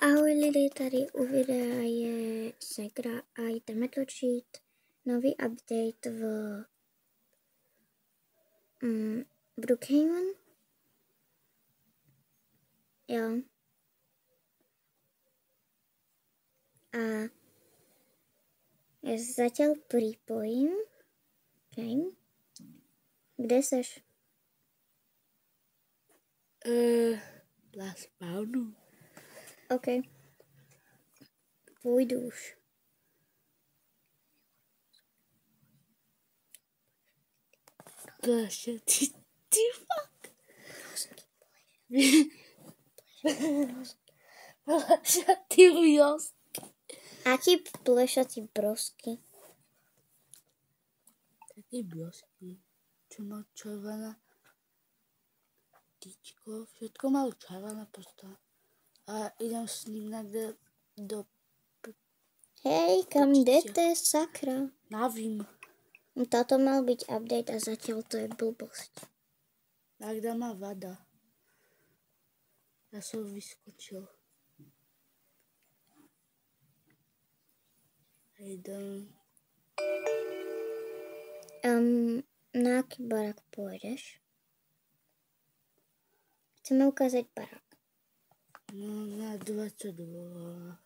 Ahoj lidi, tady u videa je Segra a jdeme točit nový update v Brookhaven. Jo. A já se zatiaľ pripojím. Okay. Kde seš? Na spawnu. OK. Půjdu už. Pleše, ty fuck. Plešatý brosky. Aký plešatý brosky? Taký brosky, čo má červené tyčko, všetko má červené postava. A idem s ním někde do... Hej, kam jdete, sakra? Nevím. Toto mal byť update a zatiaľ to je blbosť. A kde má vada? Já jsem vyskočil. Jdem. Na jaký barák pôjdeš? Chceme ukázať barák. No, na 22.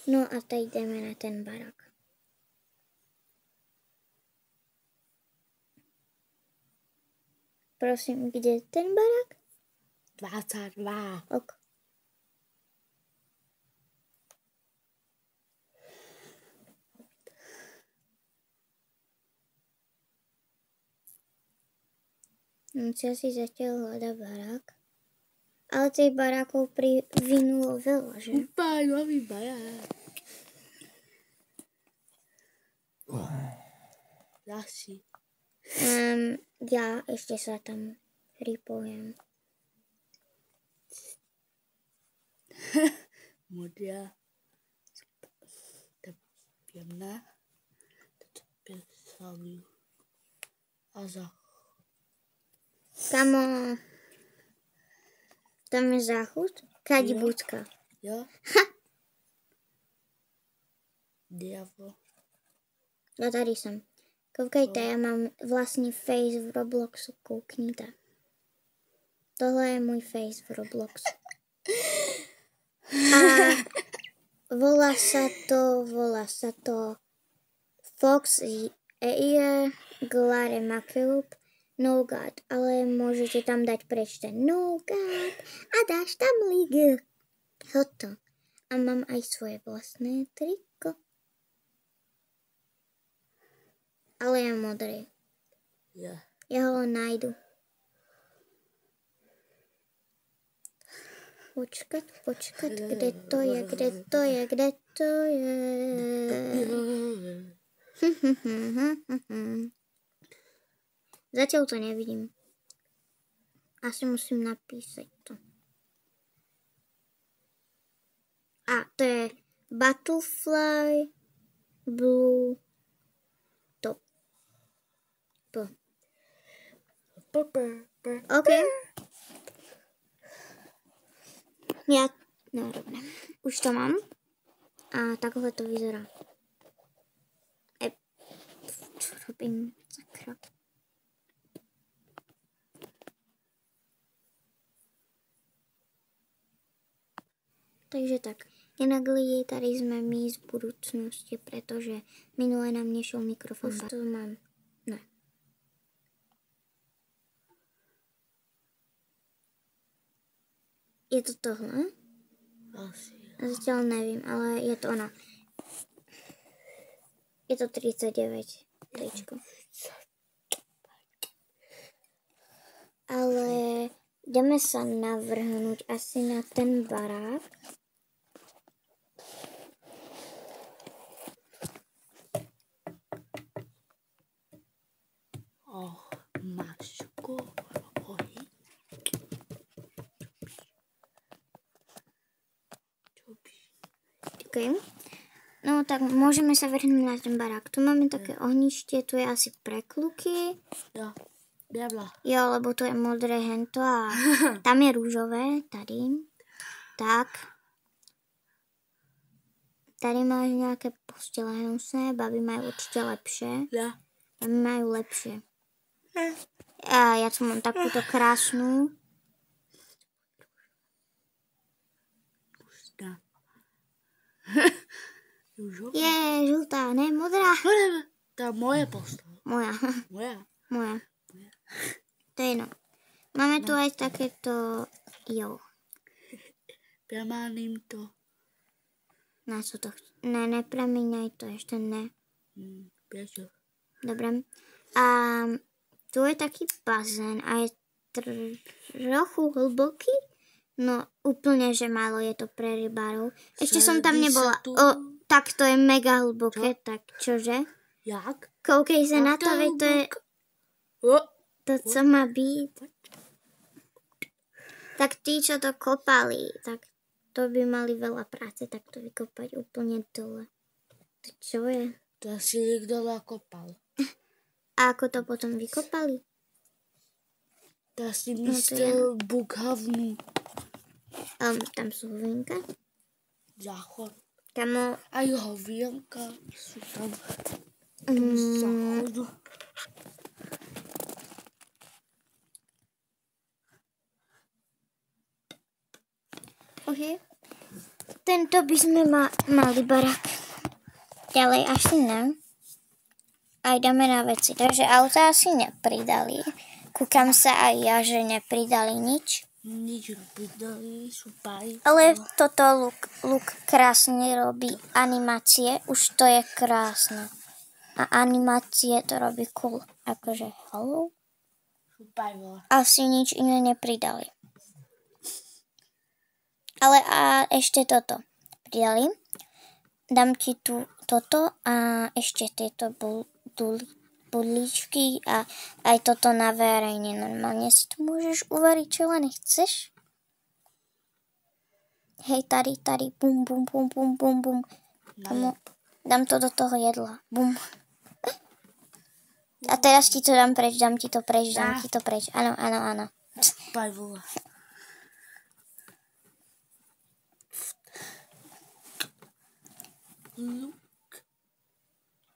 No a teď jdeme na ten barák. Prosím, kde je ten barák? 22. Ok. Musia si zatiaľ hľadať barák. Ale tých barákov privinulo veľa, že? Úplne nový barák. Ďalší. Ja ešte sa tam pripojem. Modrá. Temná. Pesaliu. A za. Kamo, tam je záchod? Kadi budka. Jo. Diavo. Ja tady som. Koukejte, ja mám vlastný face v Robloxu, kouknite. Tohle je môj face v Robloxu. A volá sa to Fox Ear Glare Makelup No God, ale môžete tam dať preč ten No God a dáš tam link. Hoto. A mám aj svoje vlastné triko. Ale je modrý. Ja. Ja ho nájdu. Počkat, kde to je? Zatiaľ to nevidím. Asi musím napísať to. A to je Butterfly Blue Top. OK. Ja, no dobre. Už to mám. A takhle to vyzerá. Čo robím? Sakra. Takže tak. Jinak lidi, tady jsme my z budoucnosti, protože minule nám nešel mikrofon. Už to mám. Ne. Je to tohle? Asi. Zatiaľ nevím, ale je to ono. Je to 39 tričko. Ale jdeme sa navrhnúť asi na ten barák. Maško. Okay. No tak môžeme sa vrhnúť na ten barák. Tu máme také ohnište, tu je asi pre kluky. Ja. Biabla. Jo, lebo to je modré hento a tam je rúžové, tady. Tak. Tady máš nejaké postele hnusné, baby majú určite lepšie. Ja. Baby majú lepšie. A ja tu mám takúto krásnu. Rúžová. Je žltá, ne modrá. To je moje postele. Moja. Moja. To je jedno. Máme tu aj takéto, jo. Premánim to. Na co to ne, nepremíňaj to, ešte ne. Prečo? Dobre. A tu je taký bazén a je trochu hlboký. No úplne, že málo je to pre rybárov. Ešte som tam nebola. Tak to je mega hlboké, tak čože? Jak? Koukej sa na to, veď to je to, co má byť. Tak tí, čo to kopali, tak to by mali veľa práce, tak to vykopať úplne dole. To čo je? To asi niekto nakopal. A ako to potom vykopali? To asi myslel Bukhavnu. Tam sú hovienka. Záchod. Kamo... Aj hovienka sú tam. Záchodu. OK. Tento by sme mali barák. Ďalej asi ne. Aj dáme na veci. Takže auta asi nepridali. Kúkam sa aj ja, že nepridali nič. Nič nepridali, super. Ale toto Luk krásne robí animácie. Už to je krásne. A animácie to robí cool. Akože hello. Super. Asi nič iné nepridali. Ale a ešte toto pridali. Dám ti tu toto a ešte tieto budličky a aj toto na verejne. Normálne si tu môžeš uvariť, čo len chceš. Hej, tady, bum, bum, bum, bum, bum, bum. Dám to do toho jedla. Bum. A teraz ti to dám preč, dám ti to preč. Áno. Pajvola.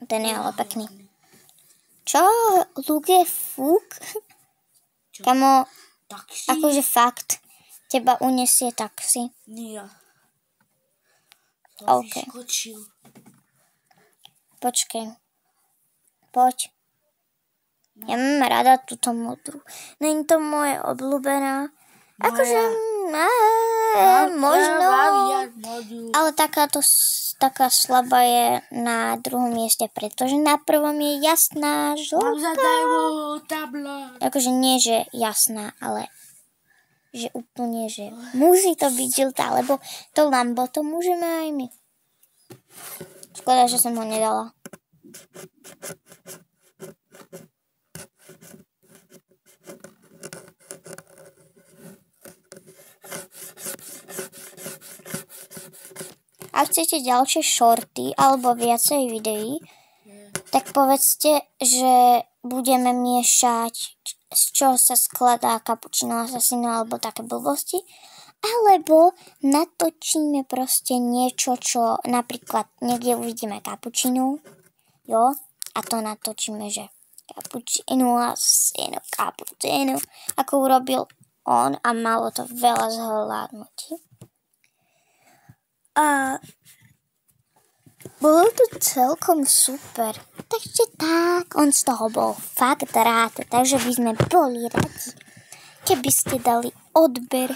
Ten je ale pekný. Čo? Luk je fúk? Kamo, Taxi? akože fakt. Teba unesie taxi. Nie. OK. Vyskočil. Počkej. Poď. Ja mám rada túto modrú. Není to moje obľúbená. Akože, možno. Ale taká slabá je na druhom mieste, pretože na prvom je jasná žltá. Akože nie, že jasná, ale že úplne, že musí to byť žltá, lebo to Lambo to môžeme aj my. Škoda, že som ho nedala. A chcete ďalšie shorty alebo viacej videí, tak povedzte, že budeme miešať, z čoho sa skladá cappuccino assassino alebo také blbosti, alebo natočíme proste niečo, čo napríklad niekde uvidíme cappuccino, jo, a to natočíme, že cappuccino assassino, ako urobil on a malo to veľa zhľadnutí. A bolo to celkom super. Takže tak, on z toho bol fakt rád. Takže by sme boli radi, keby ste dali odber